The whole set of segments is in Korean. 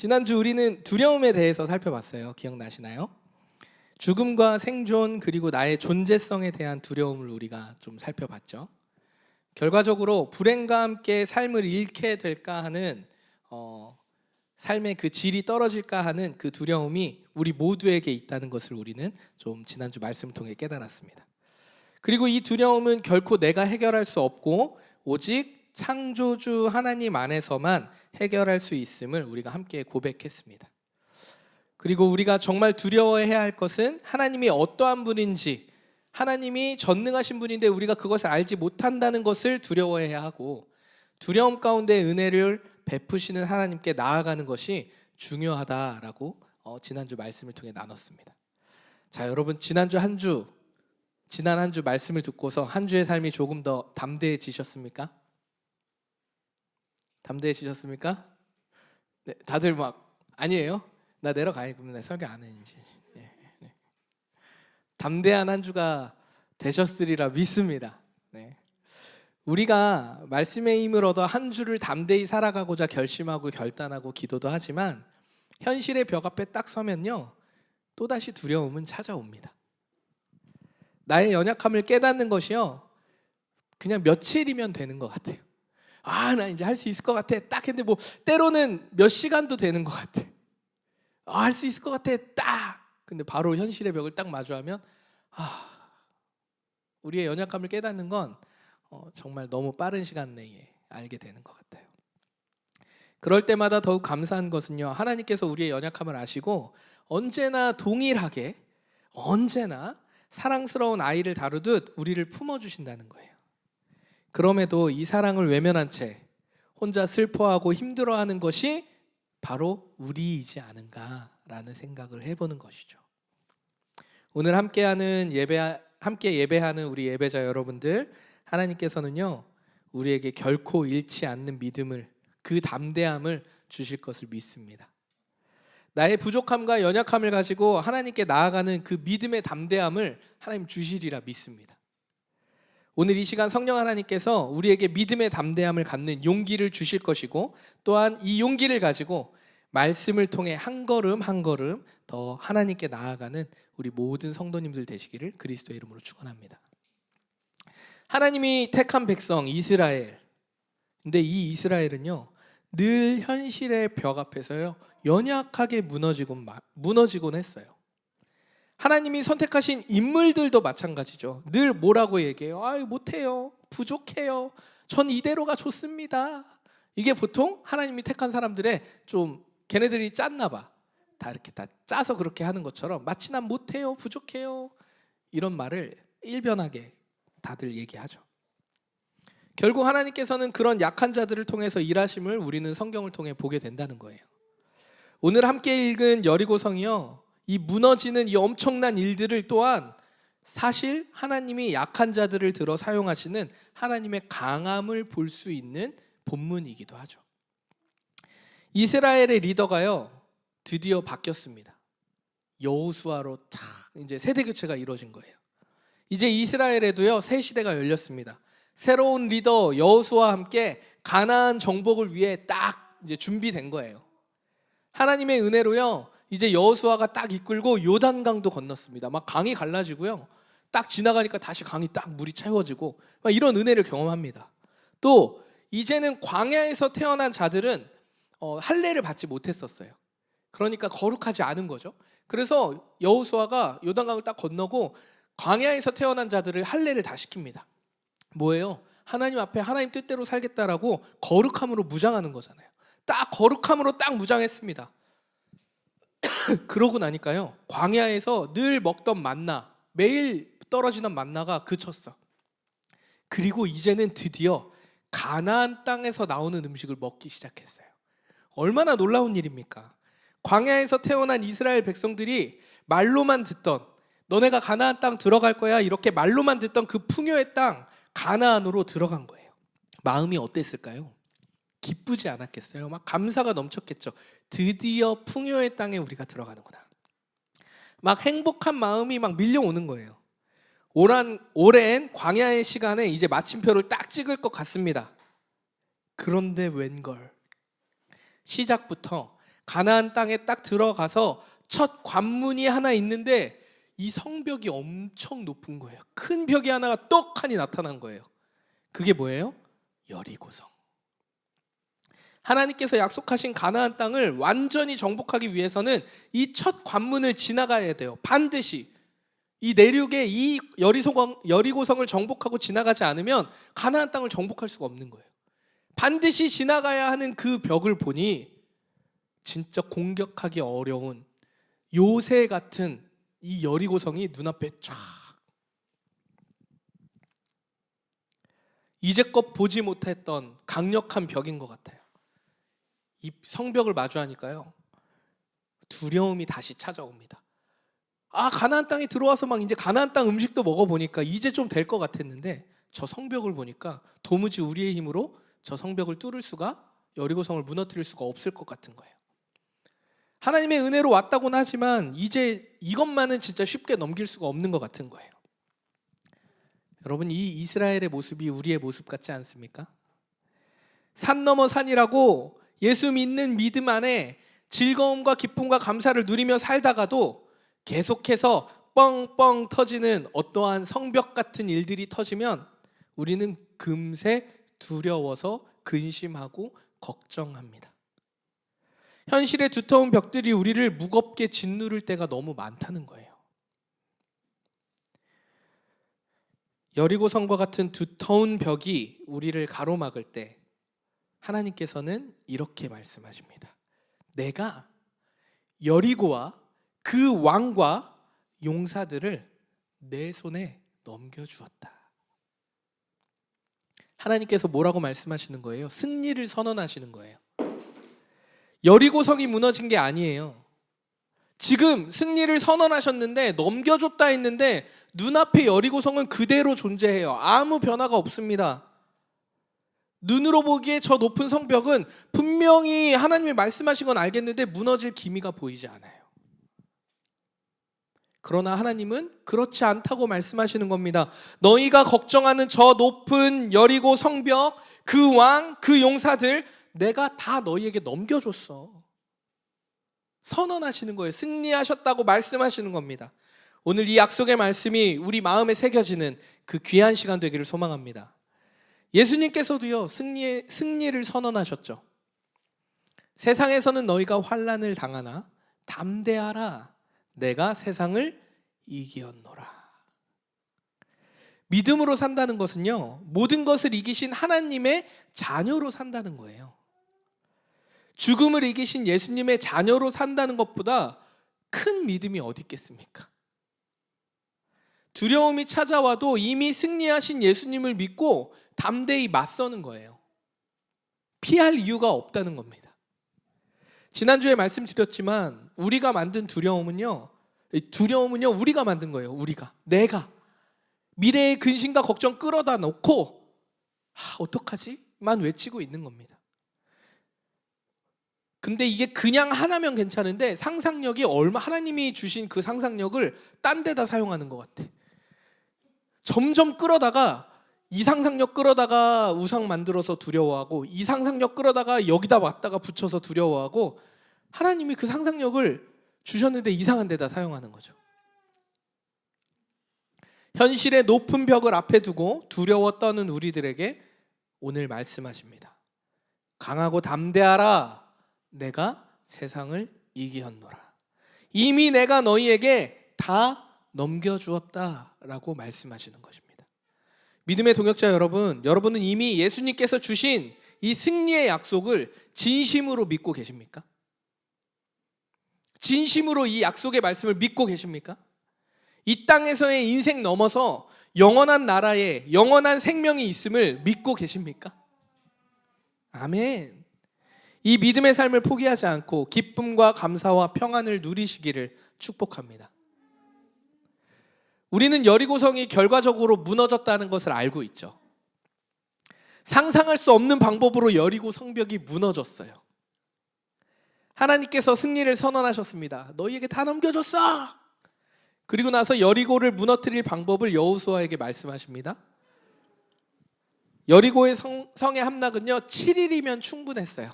지난주 우리는 두려움에 대해서 살펴봤어요. 기억나시나요? 죽음과 생존 그리고 나의 존재성에 대한 두려움을 우리가 좀 살펴봤죠. 결과적으로 불행과 함께 삶을 잃게 될까 하는 삶의 그 질이 떨어질까 하는 그 두려움이 우리 모두에게 있다는 것을 우리는 좀 지난주 말씀을 통해 깨달았습니다. 그리고 이 두려움은 결코 내가 해결할 수 없고 오직 창조주 하나님 안에서만 해결할 수 있음을 우리가 함께 고백했습니다. 그리고 우리가 정말 두려워해야 할 것은 하나님이 어떠한 분인지, 하나님이 전능하신 분인데 우리가 그것을 알지 못한다는 것을 두려워해야 하고, 두려움 가운데 은혜를 베푸시는 하나님께 나아가는 것이 중요하다라고 지난주 말씀을 통해 나눴습니다. 자, 여러분, 지난 한 주 말씀을 듣고서 한 주의 삶이 조금 더 담대해지셨습니까? 담대해지셨습니까? 네, 다들 막 아니에요? 나 내려가야 그러면 나 설교 안 해 이제. 네. 담대한 한 주가 되셨으리라 믿습니다. 네. 우리가 말씀의 힘을 얻어 한 주를 담대히 살아가고자 결심하고 결단하고 기도도 하지만 현실의 벽 앞에 딱 서면요, 또다시 두려움은 찾아옵니다. 나의 연약함을 깨닫는 것이요, 그냥 며칠이면 되는 것 같아요. 나 이제 할 수 있을 것 같아 딱 했는데 뭐 때로는 몇 시간도 되는 것 같아. 할 수 있을 것 같아 딱. 근데 바로 현실의 벽을 딱 마주하면 우리의 연약함을 깨닫는 건 정말 너무 빠른 시간 내에 알게 되는 것 같아요. 그럴 때마다 더욱 감사한 것은요, 하나님께서 우리의 연약함을 아시고 언제나 동일하게, 언제나 사랑스러운 아이를 다루듯 우리를 품어주신다는 거예요. 그럼에도 이 사랑을 외면한 채 혼자 슬퍼하고 힘들어하는 것이 바로 우리이지 않은가라는 생각을 해보는 것이죠. 오늘 함께 예배하는 우리 예배자 여러분들, 하나님께서는요, 우리에게 결코 잃지 않는 믿음을, 그 담대함을 주실 것을 믿습니다. 나의 부족함과 연약함을 가지고 하나님께 나아가는 그 믿음의 담대함을 하나님 주시리라 믿습니다. 오늘 이 시간 성령 하나님께서 우리에게 믿음의 담대함을 갖는 용기를 주실 것이고, 또한 이 용기를 가지고 말씀을 통해 한 걸음 한 걸음 더 하나님께 나아가는 우리 모든 성도님들 되시기를 그리스도의 이름으로 축원합니다. 하나님이 택한 백성 이스라엘, 근데 이 이스라엘은요, 늘 현실의 벽 앞에서요 연약하게 무너지곤 했어요. 하나님이 선택하신 인물들도 마찬가지죠. 늘 뭐라고 얘기해요? 못해요, 부족해요, 전 이대로가 좋습니다. 이게 보통 하나님이 택한 사람들의 좀 걔네들이 짰나 봐. 다 이렇게 다 짜서 그렇게 하는 것처럼 마치 난 못해요, 부족해요, 이런 말을 일변하게 다들 얘기하죠. 결국 하나님께서는 그런 약한 자들을 통해서 일하심을 우리는 성경을 통해 보게 된다는 거예요. 오늘 함께 읽은 여리고성이요, 이 무너지는 이 엄청난 일들을 또한 사실 하나님이 약한 자들을 들어 사용하시는 하나님의 강함을 볼 수 있는 본문이기도 하죠. 이스라엘의 리더가요, 드디어 바뀌었습니다. 여호수아로 탁 이제 세대 교체가 이루어진 거예요. 이제 이스라엘에도요 새 시대가 열렸습니다. 새로운 리더 여호수아와 함께 가나안 정복을 위해 딱 이제 준비된 거예요. 하나님의 은혜로요, 이제 여호수아가 딱 이끌고 요단강도 건넜습니다. 막 강이 갈라지고요, 딱 지나가니까 다시 강이 딱 물이 채워지고 막 이런 은혜를 경험합니다. 또 이제는 광야에서 태어난 자들은 할례를 받지 못했었어요. 그러니까 거룩하지 않은 거죠. 그래서 여호수아가 요단강을 딱 건너고 광야에서 태어난 자들을 할례를 다 시킵니다. 뭐예요? 하나님 앞에 하나님 뜻대로 살겠다라고 거룩함으로 무장하는 거잖아요. 딱 거룩함으로 딱 무장했습니다. 그러고 나니까요, 광야에서 늘 먹던 만나, 매일 떨어지는 만나가 그쳤어. 그리고 이제는 드디어 가나안 땅에서 나오는 음식을 먹기 시작했어요. 얼마나 놀라운 일입니까? 광야에서 태어난 이스라엘 백성들이 말로만 듣던, 너네가 가나안 땅 들어갈 거야, 이렇게 말로만 듣던 그 풍요의 땅 가나안으로 들어간 거예요. 마음이 어땠을까요? 기쁘지 않았겠어요? 막 감사가 넘쳤겠죠. 드디어 풍요의 땅에 우리가 들어가는구나. 막 행복한 마음이 막 밀려오는 거예요. 오랜 광야의 시간에 이제 마침표를 딱 찍을 것 같습니다. 그런데 웬걸, 시작부터 가나안 땅에 딱 들어가서 첫 관문이 하나 있는데 이 성벽이 엄청 높은 거예요. 큰 벽이 하나가 떡하니 나타난 거예요. 그게 뭐예요? 여리고성. 하나님께서 약속하신 가나안 땅을 완전히 정복하기 위해서는 이 첫 관문을 지나가야 돼요. 반드시. 이 내륙의 이 여리고성을 정복하고 지나가지 않으면 가나안 땅을 정복할 수가 없는 거예요. 반드시 지나가야 하는 그 벽을 보니 진짜 공격하기 어려운 요새 같은 이 여리고성이 눈앞에 쫙, 이제껏 보지 못했던 강력한 벽인 것 같아요. 이 성벽을 마주하니까요, 두려움이 다시 찾아옵니다. 가나안 땅에 들어와서 막 이제 가나안 땅 음식도 먹어보니까 이제 좀 될 것 같았는데 저 성벽을 보니까 도무지 우리의 힘으로 저 성벽을 뚫을 수가, 여리고성을 무너뜨릴 수가 없을 것 같은 거예요. 하나님의 은혜로 왔다고는 하지만 이제 이것만은 진짜 쉽게 넘길 수가 없는 것 같은 거예요. 여러분, 이 이스라엘의 모습이 우리의 모습 같지 않습니까? 산 넘어 산이라고 예수 믿는 믿음 안에 즐거움과 기쁨과 감사를 누리며 살다가도 계속해서 뻥뻥 터지는 어떠한 성벽 같은 일들이 터지면 우리는 금세 두려워서 근심하고 걱정합니다. 현실의 두터운 벽들이 우리를 무겁게 짓누를 때가 너무 많다는 거예요. 여리고성과 같은 두터운 벽이 우리를 가로막을 때 하나님께서는 이렇게 말씀하십니다. 내가 여리고와 그 왕과 용사들을 내 손에 넘겨주었다. 하나님께서 뭐라고 말씀하시는 거예요? 승리를 선언하시는 거예요. 여리고성이 무너진 게 아니에요. 지금 승리를 선언하셨는데, 넘겨줬다 했는데 눈앞에 여리고성은 그대로 존재해요. 아무 변화가 없습니다. 눈으로 보기에 저 높은 성벽은 분명히 하나님이 말씀하신 건 알겠는데 무너질 기미가 보이지 않아요. 그러나 하나님은 그렇지 않다고 말씀하시는 겁니다. 너희가 걱정하는 저 높은 여리고 성벽, 그 왕, 그 용사들 내가 다 너희에게 넘겨줬어. 선언하시는 거예요. 승리하셨다고 말씀하시는 겁니다. 오늘 이 약속의 말씀이 우리 마음에 새겨지는 그 귀한 시간 되기를 소망합니다. 예수님께서도요, 승리를 선언하셨죠. 세상에서는 너희가 환난을 당하나 담대하라, 내가 세상을 이기었노라. 믿음으로 산다는 것은요, 모든 것을 이기신 하나님의 자녀로 산다는 거예요. 죽음을 이기신 예수님의 자녀로 산다는 것보다 큰 믿음이 어디 있겠습니까? 두려움이 찾아와도 이미 승리하신 예수님을 믿고 담대히 맞서는 거예요. 피할 이유가 없다는 겁니다. 지난주에 말씀드렸지만 우리가 만든 두려움은요 우리가 만든 거예요. 내가 미래의 근심과 걱정 끌어다 놓고 어떡하지? 만 외치고 있는 겁니다. 근데 이게 그냥 하나면 괜찮은데 상상력이 하나님이 주신 그 상상력을 딴 데다 사용하는 것 같아. 점점 끌어다가 이 상상력 끌어다가 우상 만들어서 두려워하고, 이 상상력 끌어다가 여기다 왔다가 붙여서 두려워하고, 하나님이 그 상상력을 주셨는데 이상한 데다 사용하는 거죠. 현실의 높은 벽을 앞에 두고 두려워 떠는 우리들에게 오늘 말씀하십니다. 강하고 담대하라, 내가 세상을 이기었노라. 이미 내가 너희에게 다 넘겨주었다라고 말씀하시는 것입니다. 믿음의 동역자 여러분, 여러분은 이미 예수님께서 주신 이 승리의 약속을 진심으로 믿고 계십니까? 진심으로 이 약속의 말씀을 믿고 계십니까? 이 땅에서의 인생 넘어서 영원한 나라에 영원한 생명이 있음을 믿고 계십니까? 아멘. 이 믿음의 삶을 포기하지 않고 기쁨과 감사와 평안을 누리시기를 축복합니다. 우리는 여리고성이 결과적으로 무너졌다는 것을 알고 있죠. 상상할 수 없는 방법으로 여리고 성벽이 무너졌어요. 하나님께서 승리를 선언하셨습니다. 너희에게 다 넘겨줬어. 그리고 나서 여리고를 무너뜨릴 방법을 여호수아에게 말씀하십니다. 여리고의 성의 함락은요 7일이면 충분했어요.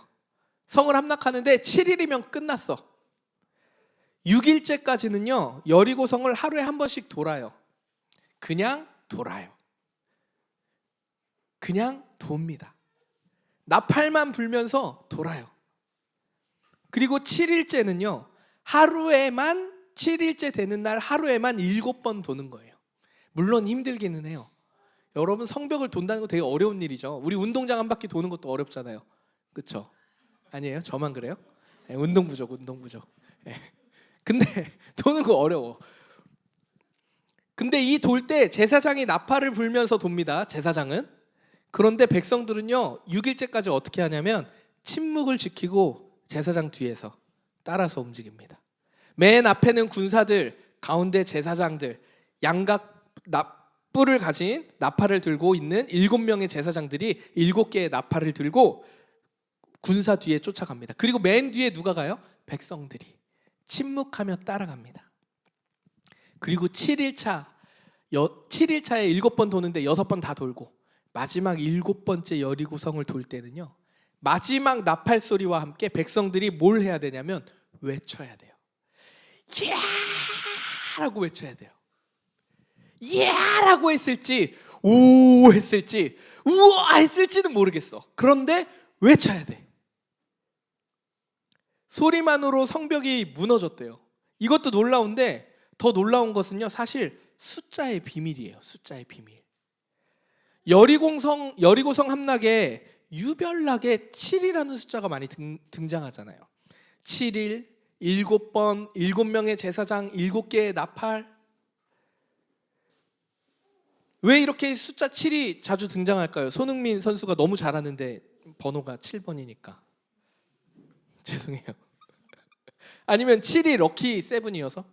성을 함락하는데 7일이면 끝났어. 6일째까지는요 여리고 성을 하루에 한 번씩 돌아요. 그냥 돌아요. 그냥 돕니다. 나팔만 불면서 돌아요. 그리고 7일째는요 하루에만, 7일째 되는 날 하루에만 7번 도는 거예요. 물론 힘들기는 해요. 여러분 성벽을 돈다는 거 되게 어려운 일이죠. 우리 운동장 한 바퀴 도는 것도 어렵잖아요. 그렇죠? 아니에요? 저만 그래요? 네, 운동 부족. 네. 근데 도는 거 어려워. 근데 이 돌 때 제사장이 나팔을 불면서 돕니다. 제사장은. 그런데 백성들은요 6일째까지 어떻게 하냐면 침묵을 지키고 제사장 뒤에서 따라서 움직입니다. 맨 앞에는 군사들, 가운데 제사장들, 양각 뿔을 가진 나팔을 들고 있는 7명의 제사장들이 7개의 나팔을 들고 군사 뒤에 쫓아갑니다. 그리고 맨 뒤에 누가 가요? 백성들이 침묵하며 따라갑니다. 그리고 7일차에 7번 도는데 6번 다 돌고 마지막 7번째 여리고성을 돌 때는요 마지막 나팔 소리와 함께 백성들이 뭘 해야 되냐면 외쳐야 돼요. 야! 라고 외쳐야 돼요. 야! 라고 했을지 오! 했을지 우와! 했을지는 모르겠어. 그런데 외쳐야 돼. 소리만으로 성벽이 무너졌대요. 이것도 놀라운데 더 놀라운 것은요 사실 숫자의 비밀이에요. 숫자의 비밀. 여리고성 함락에 유별나게 7이라는 숫자가 많이 등장하잖아요. 7일, 7번, 7명의 제사장, 7개의 나팔. 왜 이렇게 숫자 7이 자주 등장할까요? 손흥민 선수가 너무 잘하는데 번호가 7번이니까 죄송해요. 아니면 7이 럭키 7이어서?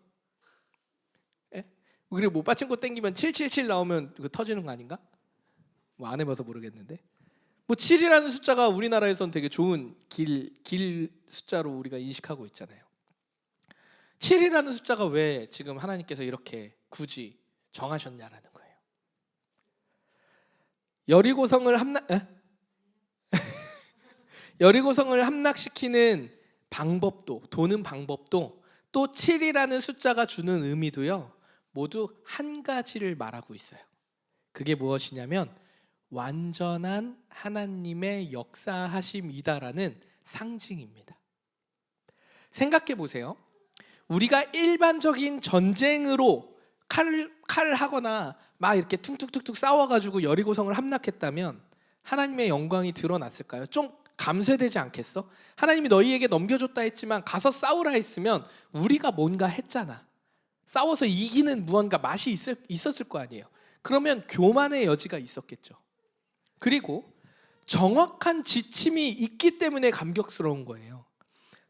예? 그리고 뭐 빠친코 땡기면 777 나오면 그거 터지는 거 아닌가? 뭐 안 해봐서 모르겠는데 뭐 7이라는 숫자가 우리나라에선 되게 좋은 길 숫자로 우리가 인식하고 있잖아요. 7이라는 숫자가 왜 지금 하나님께서 이렇게 굳이 정하셨냐라는 거예요. 여리고성을 함락시키는 방법도, 도는 방법도 또 7이라는 숫자가 주는 의미도요 모두 한 가지를 말하고 있어요. 그게 무엇이냐면 완전한 하나님의 역사하심이다라는 상징입니다. 생각해 보세요. 우리가 일반적인 전쟁으로 칼을 하거나 막 이렇게 퉁툭툭툭 싸워가지고 여리고성을 함락했다면 하나님의 영광이 드러났을까요? 좀 감쇄되지 않겠어? 하나님이 너희에게 넘겨줬다 했지만 가서 싸우라 했으면 우리가 뭔가 했잖아. 싸워서 이기는 무언가 맛이 있었을 거 아니에요. 그러면 교만의 여지가 있었겠죠. 그리고 정확한 지침이 있기 때문에 감격스러운 거예요.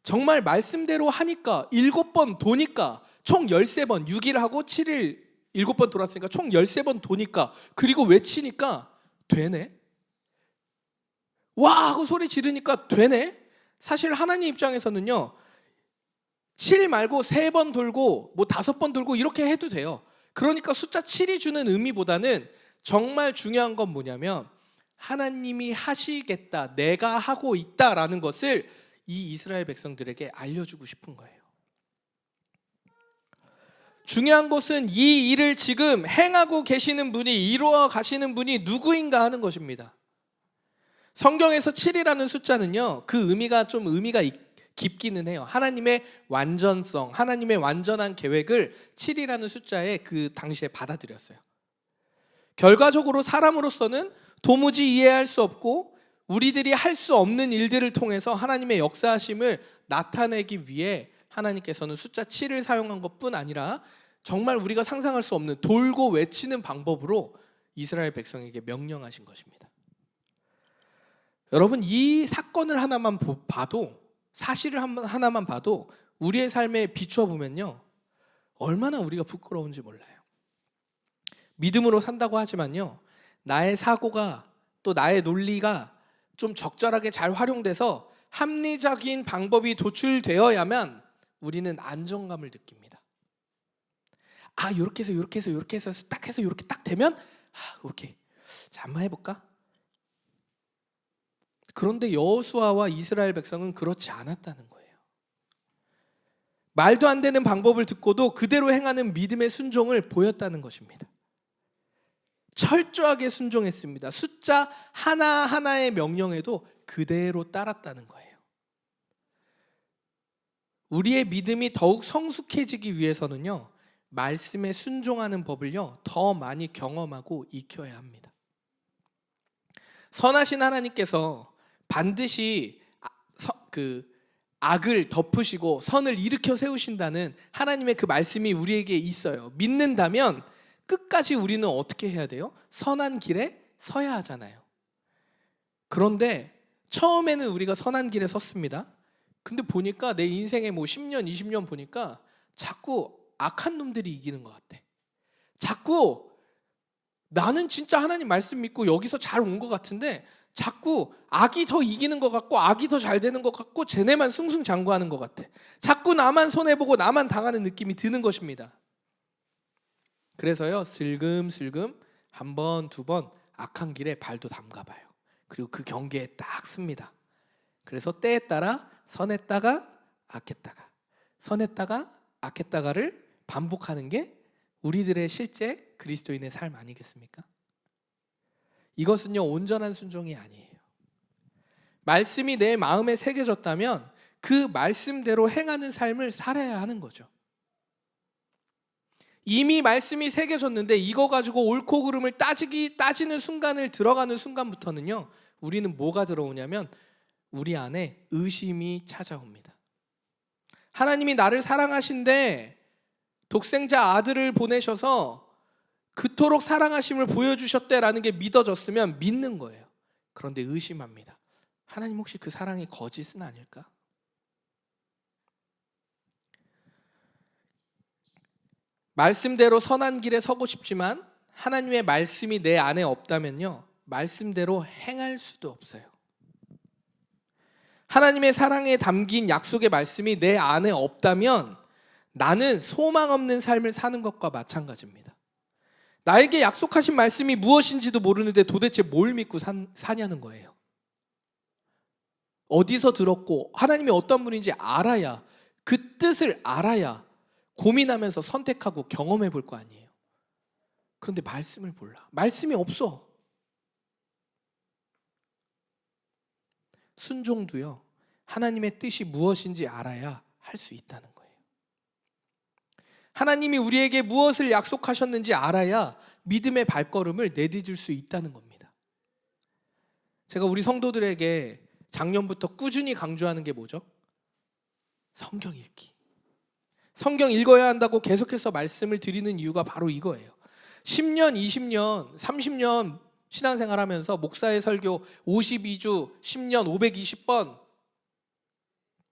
정말 말씀대로 하니까 7번 도니까 총 13번 6일 하고 7일 7번 돌았으니까 총 13번 도니까 그리고 외치니까 되네. 와 하고 소리 지르니까 되네. 사실 하나님 입장에서는요 7 말고 3번 돌고 뭐 5번 돌고 이렇게 해도 돼요. 그러니까 숫자 7이 주는 의미보다는 정말 중요한 건 뭐냐면 하나님이 하시겠다, 내가 하고 있다라는 것을 이 이스라엘 백성들에게 알려주고 싶은 거예요. 중요한 것은 이 일을 지금 행하고 계시는 분이, 이루어 가시는 분이 누구인가 하는 것입니다. 성경에서 7이라는 숫자는요 그 의미가 깊기는 해요. 하나님의 완전성, 하나님의 완전한 계획을 7이라는 숫자에 그 당시에 받아들였어요. 결과적으로 사람으로서는 도무지 이해할 수 없고 우리들이 할 수 없는 일들을 통해서 하나님의 역사하심을 나타내기 위해 하나님께서는 숫자 7을 사용한 것뿐 아니라 정말 우리가 상상할 수 없는 돌고 외치는 방법으로 이스라엘 백성에게 명령하신 것입니다. 여러분 이 사건을 하나만 봐도, 사실을 하나만 봐도 우리의 삶에 비추어 보면요 얼마나 우리가 부끄러운지 몰라요. 믿음으로 산다고 하지만요 나의 사고가 또 나의 논리가 좀 적절하게 잘 활용돼서 합리적인 방법이 도출되어야만 우리는 안정감을 느낍니다. 아 이렇게 해서 딱 해서 이렇게 딱 되면 이렇게 자 한번 해볼까? 그런데 여호수아와 이스라엘 백성은 그렇지 않았다는 거예요. 말도 안 되는 방법을 듣고도 그대로 행하는 믿음의 순종을 보였다는 것입니다. 철저하게 순종했습니다. 숫자 하나하나의 명령에도 그대로 따랐다는 거예요. 우리의 믿음이 더욱 성숙해지기 위해서는요, 말씀에 순종하는 법을요, 더 많이 경험하고 익혀야 합니다. 선하신 하나님께서 반드시 악을 덮으시고 선을 일으켜 세우신다는 하나님의 그 말씀이 우리에게 있어요. 믿는다면 끝까지 우리는 어떻게 해야 돼요? 선한 길에 서야 하잖아요. 그런데 처음에는 우리가 선한 길에 섰습니다. 근데 보니까 내 인생에 10년, 20년 보니까 자꾸 악한 놈들이 이기는 것 같아. 자꾸 나는 진짜 하나님 말씀 믿고 여기서 잘 온 것 같은데 자꾸 악이 더 이기는 것 같고 악이 더 잘 되는 것 같고 쟤네만 승승장구하는 것 같아. 자꾸 나만 손해보고 나만 당하는 느낌이 드는 것입니다. 그래서요, 슬금슬금 한 번, 두 번 악한 길에 발도 담가봐요. 그리고 그 경계에 딱 씁니다. 그래서 때에 따라 선했다가 악했다가, 선했다가 악했다가를 반복하는 게 우리들의 실제 그리스도인의 삶 아니겠습니까? 이것은요, 온전한 순종이 아니에요. 말씀이 내 마음에 새겨졌다면 그 말씀대로 행하는 삶을 살아야 하는 거죠. 이미 말씀이 새겨졌는데 이거 가지고 옳고 그름을 따지는 순간을 들어가는 순간부터는요, 우리는 뭐가 들어오냐면 우리 안에 의심이 찾아옵니다. 하나님이 나를 사랑하신데 독생자 아들을 보내셔서 그토록 사랑하심을 보여주셨대라는 게 믿어졌으면 믿는 거예요. 그런데 의심합니다. 하나님 혹시 그 사랑이 거짓은 아닐까? 말씀대로 선한 길에 서고 싶지만 하나님의 말씀이 내 안에 없다면요, 말씀대로 행할 수도 없어요. 하나님의 사랑에 담긴 약속의 말씀이 내 안에 없다면 나는 소망 없는 삶을 사는 것과 마찬가지입니다. 나에게 약속하신 말씀이 무엇인지도 모르는데 도대체 뭘 믿고 사냐는 거예요. 어디서 들었고 하나님이 어떤 분인지 알아야, 그 뜻을 알아야 고민하면서 선택하고 경험해 볼 거 아니에요. 그런데 말씀을 몰라. 말씀이 없어. 순종도요, 하나님의 뜻이 무엇인지 알아야 할 수 있다는 거예요. 하나님이 우리에게 무엇을 약속하셨는지 알아야 믿음의 발걸음을 내디딜 수 있다는 겁니다. 제가 우리 성도들에게 작년부터 꾸준히 강조하는 게 뭐죠? 성경 읽기. 성경 읽어야 한다고 계속해서 말씀을 드리는 이유가 바로 이거예요. 10년, 20년, 30년 신앙생활 하면서 목사의 설교 52주, 10년 520번,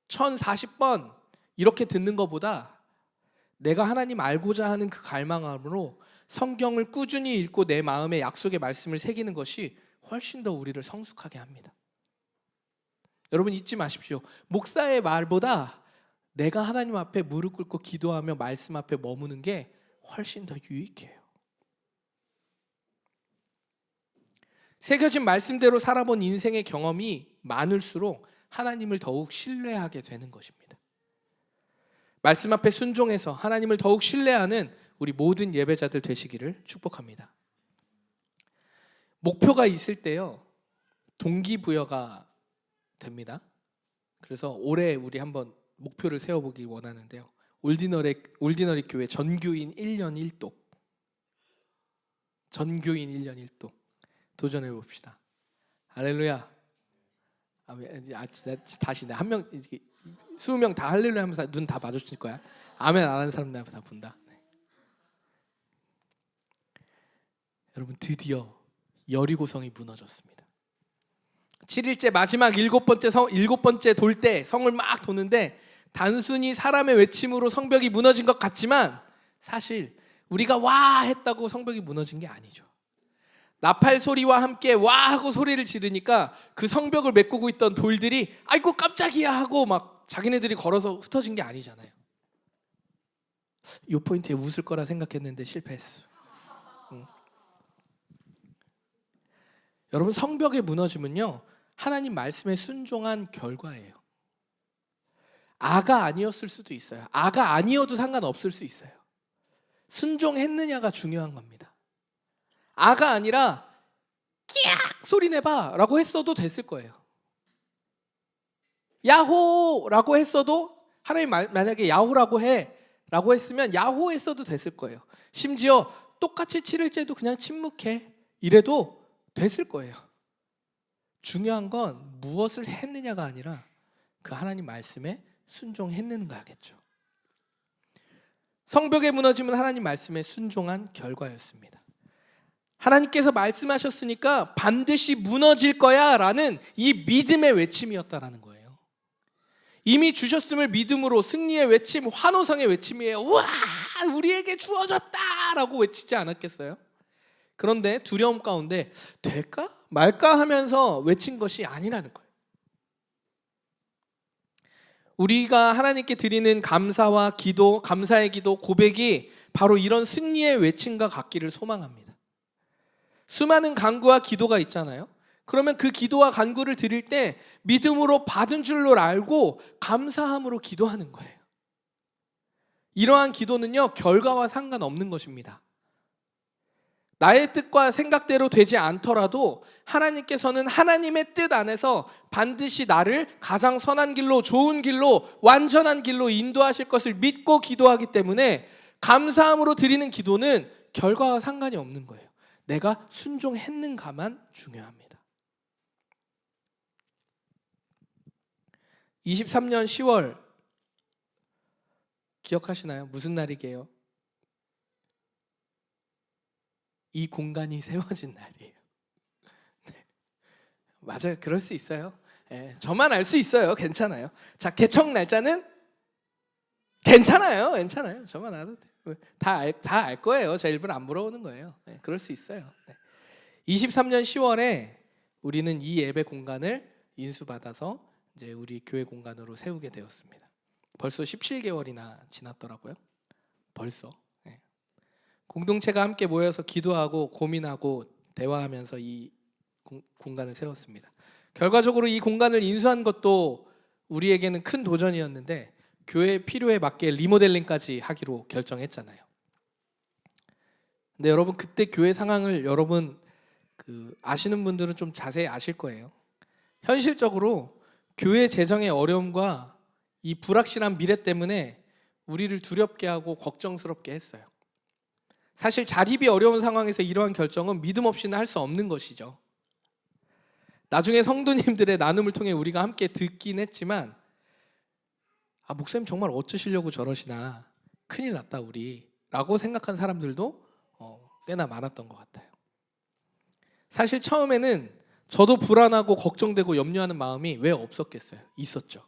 1040번 이렇게 듣는 것보다 내가 하나님 알고자 하는 그 갈망함으로 성경을 꾸준히 읽고 내 마음에 약속의 말씀을 새기는 것이 훨씬 더 우리를 성숙하게 합니다. 여러분 잊지 마십시오. 목사의 말보다 내가 하나님 앞에 무릎 꿇고 기도하며 말씀 앞에 머무는 게 훨씬 더 유익해요. 새겨진 말씀대로 살아본 인생의 경험이 많을수록 하나님을 더욱 신뢰하게 되는 것입니다. 말씀 앞에 순종해서 하나님을 더욱 신뢰하는 우리 모든 예배자들 되시기를 축복합니다. 목표가 있을 때요, 동기부여가 됩니다. 그래서 올해 우리 한번 목표를 세워보기 원하는데요, 올디너리 교회 전교인 1년 1독, 전교인 1년 1독 도전해 봅시다. 할렐루야. 다시 한 명, 20명 다 할렐루야 하면서 눈 다 마주칠 거야. 아멘 안 하는 사람 다 본다. 네. 여러분 드디어 여리고성이 무너졌습니다. 7일째 마지막 7번째 돌 때 성을 막 도는데 단순히 사람의 외침으로 성벽이 무너진 것 같지만 사실 우리가 와 했다고 성벽이 무너진 게 아니죠. 나팔 소리와 함께 와 하고 소리를 지르니까 그 성벽을 메꾸고 있던 돌들이 아이고 깜짝이야 하고 막 자기네들이 걸어서 흩어진 게 아니잖아요. 이 포인트에 웃을 거라 생각했는데 실패했어. 여러분 성벽이 무너지면요, 하나님 말씀에 순종한 결과예요. 아가 아니었을 수도 있어요. 아가 아니어도 상관없을 수 있어요. 순종했느냐가 중요한 겁니다. 아가 아니라 끼악 소리 내봐 라고 했어도 됐을 거예요. 야호 라고 했어도, 하나님 만약에 야호라고 해 라고 했으면 야호 했어도 됐을 거예요. 심지어 똑같이 7일째도 그냥 침묵해 이래도 됐을 거예요. 중요한 건 무엇을 했느냐가 아니라 그 하나님 말씀에 순종했는가겠죠. 성벽의 무너짐은 하나님 말씀에 순종한 결과였습니다. 하나님께서 말씀하셨으니까 반드시 무너질 거야 라는 이 믿음의 외침이었다라는 거예요. 이미 주셨음을 믿음으로 승리의 외침, 환호성의 외침이에요. 우와 우리에게 주어졌다 라고 외치지 않았겠어요? 그런데 두려움 가운데 될까 말까 하면서 외친 것이 아니라는 거예요. 우리가 하나님께 드리는 감사와 기도, 감사의 기도, 고백이 바로 이런 승리의 외침과 같기를 소망합니다. 수많은 간구와 기도가 있잖아요. 그러면 그 기도와 간구를 드릴 때 믿음으로 받은 줄로 알고 감사함으로 기도하는 거예요. 이러한 기도는요, 결과와 상관없는 것입니다. 나의 뜻과 생각대로 되지 않더라도 하나님께서는 하나님의 뜻 안에서 반드시 나를 가장 선한 길로, 좋은 길로, 완전한 길로 인도하실 것을 믿고 기도하기 때문에 감사함으로 드리는 기도는 결과와 상관이 없는 거예요. 내가 순종했는가만 중요합니다. 23년 10월 기억하시나요? 무슨 날이게요? 이 공간이 세워진 날이에요. 네. 맞아요. 그럴 수 있어요. 네. 저만 알 수 있어요. 괜찮아요. 자, 개척 날짜는 괜찮아요. 괜찮아요. 저만 알아도 돼요. 다 알 거예요. 저 일부러 안 물어보는 거예요. 네. 그럴 수 있어요. 네. 23년 10월에 우리는 이 예배 공간을 인수받아서 이제 우리 교회 공간으로 세우게 되었습니다. 벌써 17개월이나 지났더라고요. 벌써. 공동체가 함께 모여서 기도하고 고민하고 대화하면서 이 공간을 세웠습니다. 결과적으로 이 공간을 인수한 것도 우리에게는 큰 도전이었는데 교회 필요에 맞게 리모델링까지 하기로 결정했잖아요. 근데 여러분 그때 교회 상황을 여러분 아시는 분들은 좀 자세히 아실 거예요. 현실적으로 교회 재정의 어려움과 이 불확실한 미래 때문에 우리를 두렵게 하고 걱정스럽게 했어요. 사실 자립이 어려운 상황에서 이러한 결정은 믿음 없이는 할 수 없는 것이죠. 나중에 성도님들의 나눔을 통해 우리가 함께 듣긴 했지만 목사님 정말 어쩌시려고 저러시나, 큰일 났다 우리 라고 생각한 사람들도 꽤나 많았던 것 같아요. 사실 처음에는 저도 불안하고 걱정되고 염려하는 마음이 왜 없었겠어요? 있었죠.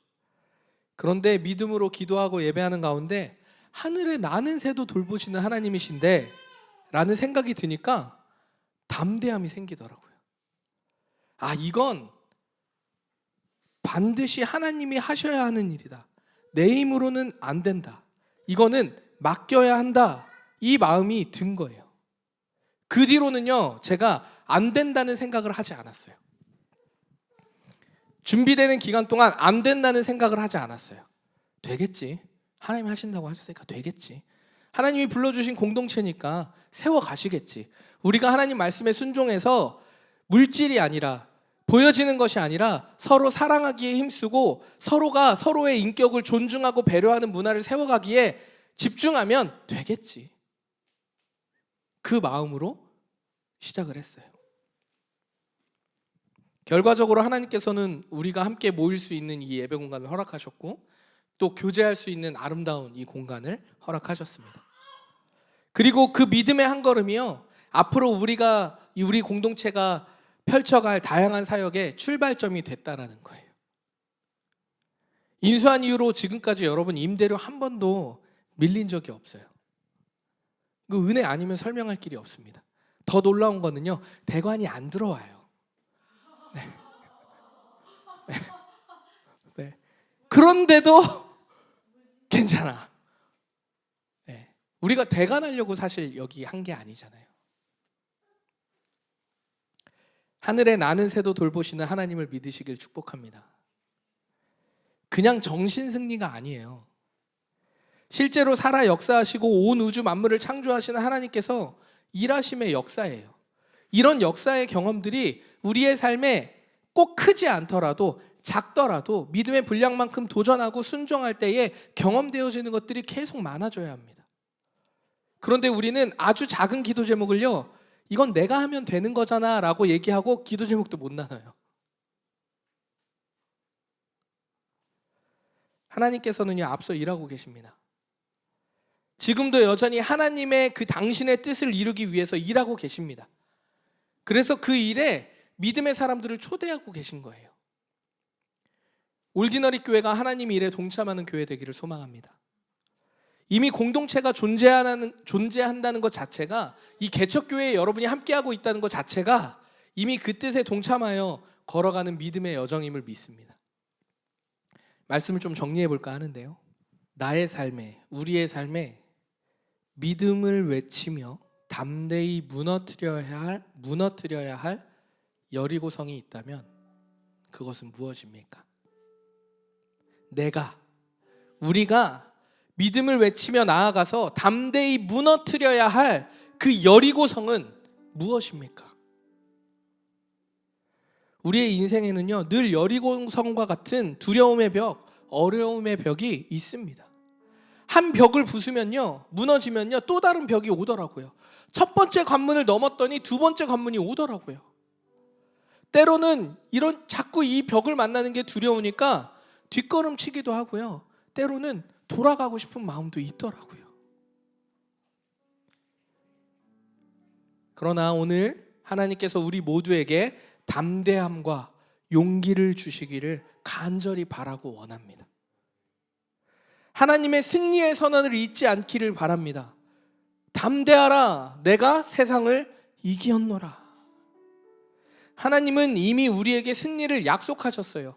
그런데 믿음으로 기도하고 예배하는 가운데 하늘에 나는 새도 돌보시는 하나님이신데 라는 생각이 드니까 담대함이 생기더라고요. 이건 반드시 하나님이 하셔야 하는 일이다. 내 힘으로는 안 된다. 이거는 맡겨야 한다. 이 마음이 든 거예요. 그 뒤로는요, 제가 안 된다는 생각을 하지 않았어요. 준비되는 기간 동안 안 된다는 생각을 하지 않았어요. 되겠지. 하나님이 하신다고 하셨으니까 되겠지. 하나님이 불러주신 공동체니까 세워가시겠지. 우리가 하나님 말씀에 순종해서 물질이 아니라, 보여지는 것이 아니라 서로 사랑하기에 힘쓰고 서로가 서로의 인격을 존중하고 배려하는 문화를 세워가기에 집중하면 되겠지. 그 마음으로 시작을 했어요. 결과적으로 하나님께서는 우리가 함께 모일 수 있는 이 예배 공간을 허락하셨고 또 교제할 수 있는 아름다운 이 공간을 허락하셨습니다. 그리고 그 믿음의 한 걸음이요, 앞으로 우리 공동체가 펼쳐갈 다양한 사역의 출발점이 됐다라는 거예요. 인수한 이후로 지금까지 여러분 임대료 한 번도 밀린 적이 없어요. 그 은혜 아니면 설명할 길이 없습니다. 더 놀라운 거는요, 대관이 안 들어와요. 네. 네. 네. 그런데도 괜찮아. 네. 우리가 대관하려고 사실 여기 한 게 아니잖아요. 하늘에 나는 새도 돌보시는 하나님을 믿으시길 축복합니다. 그냥 정신승리가 아니에요. 실제로 살아 역사하시고 온 우주 만물을 창조하시는 하나님께서 일하심의 역사예요. 이런 역사의 경험들이 우리의 삶에 꼭 크지 않더라도 작더라도 믿음의 분량만큼 도전하고 순종할 때에 경험되어지는 것들이 계속 많아져야 합니다. 그런데 우리는 아주 작은 기도 제목을요, 이건 내가 하면 되는 거잖아 라고 얘기하고 기도 제목도 못 나눠요. 하나님께서는요, 앞서 일하고 계십니다. 지금도 여전히 하나님의 그 당신의 뜻을 이루기 위해서 일하고 계십니다. 그래서 그 일에 믿음의 사람들을 초대하고 계신 거예요. 올디너리 교회가 하나님 일에 동참하는 교회 되기를 소망합니다. 이미 공동체가 존재한다는 것 자체가, 이 개척교회에 여러분이 함께하고 있다는 것 자체가 이미 그 뜻에 동참하여 걸어가는 믿음의 여정임을 믿습니다. 말씀을 좀 정리해 볼까 하는데요, 나의 삶에, 우리의 삶에 믿음을 외치며 담대히 무너뜨려야 할 여리고성이 있다면 그것은 무엇입니까? 우리가 믿음을 외치며 나아가서 담대히 무너뜨려야 할 그 여리고성은 무엇입니까? 우리의 인생에는요, 늘 여리고성과 같은 두려움의 벽, 어려움의 벽이 있습니다. 한 벽을 부수면요, 무너지면요, 또 다른 벽이 오더라고요. 첫 번째 관문을 넘었더니 두 번째 관문이 오더라고요. 때로는 자꾸 이 벽을 만나는 게 두려우니까 뒷걸음치기도 하고요, 때로는 돌아가고 싶은 마음도 있더라고요. 그러나 오늘 하나님께서 우리 모두에게 담대함과 용기를 주시기를 간절히 바라고 원합니다. 하나님의 승리의 선언을 잊지 않기를 바랍니다. 담대하라, 내가 세상을 이기었노라. 하나님은 이미 우리에게 승리를 약속하셨어요.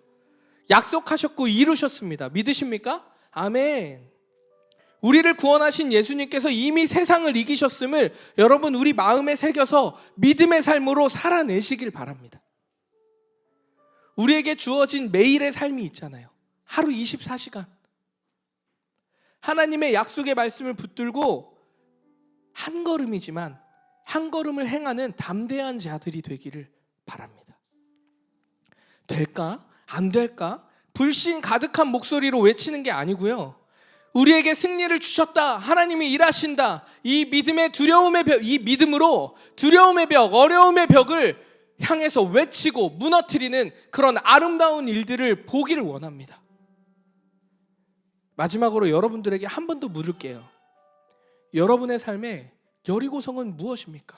약속하셨고 이루셨습니다. 믿으십니까? 아멘. 우리를 구원하신 예수님께서 이미 세상을 이기셨음을 여러분 우리 마음에 새겨서 믿음의 삶으로 살아내시길 바랍니다. 우리에게 주어진 매일의 삶이 있잖아요. 하루 24시간. 하나님의 약속의 말씀을 붙들고 한 걸음이지만 한 걸음을 행하는 담대한 자들이 되기를 바랍니다. 될까? 안 될까? 불신 가득한 목소리로 외치는 게 아니고요, 우리에게 승리를 주셨다, 하나님이 일하신다, 이 믿음의 두려움의 벽, 이 믿음으로 두려움의 벽, 어려움의 벽을 향해서 외치고 무너뜨리는 그런 아름다운 일들을 보기를 원합니다. 마지막으로 여러분들에게 한 번 더 물을게요. 여러분의 삶에 여리고성은 무엇입니까?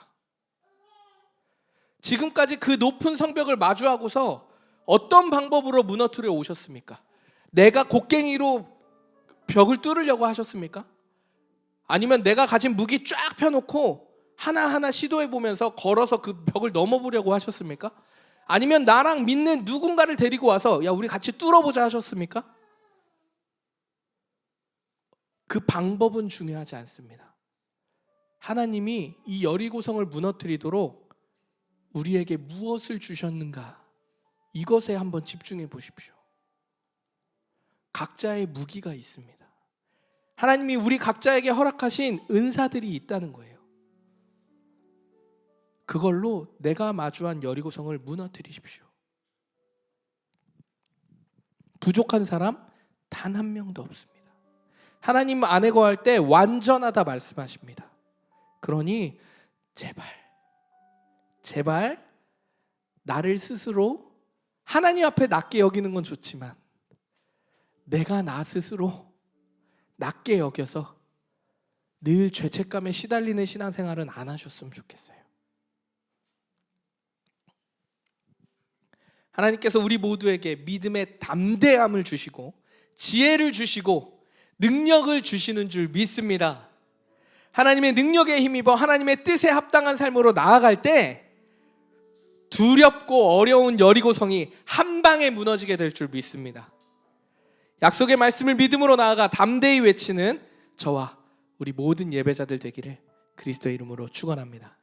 지금까지 그 높은 성벽을 마주하고서 어떤 방법으로 무너뜨려 오셨습니까? 내가 곡괭이로 벽을 뚫으려고 하셨습니까? 아니면 내가 가진 무기 쫙 펴놓고 하나하나 시도해보면서 걸어서 그 벽을 넘어보려고 하셨습니까? 아니면 나랑 믿는 누군가를 데리고 와서 야, 우리 같이 뚫어보자 하셨습니까? 그 방법은 중요하지 않습니다. 하나님이 이 여리고성을 무너뜨리도록 우리에게 무엇을 주셨는가, 이것에 한번 집중해 보십시오. 각자의 무기가 있습니다. 하나님이 우리 각자에게 허락하신 은사들이 있다는 거예요. 그걸로 내가 마주한 여리고성을 무너뜨리십시오. 부족한 사람 단 한 명도 없습니다. 하나님 안에 거할 때 완전하다 말씀하십니다. 그러니 제발 나를 스스로 하나님 앞에 낮게 여기는 건 좋지만 내가 나 스스로 낮게 여겨서 늘 죄책감에 시달리는 신앙생활은 안 하셨으면 좋겠어요. 하나님께서 우리 모두에게 믿음의 담대함을 주시고 지혜를 주시고 능력을 주시는 줄 믿습니다. 하나님의 능력에 힘입어 하나님의 뜻에 합당한 삶으로 나아갈 때 두렵고 어려운 여리고성이 한 방에 무너지게 될 줄 믿습니다. 약속의 말씀을 믿음으로 나아가 담대히 외치는 저와 우리 모든 예배자들 되기를 그리스도의 이름으로 축원합니다.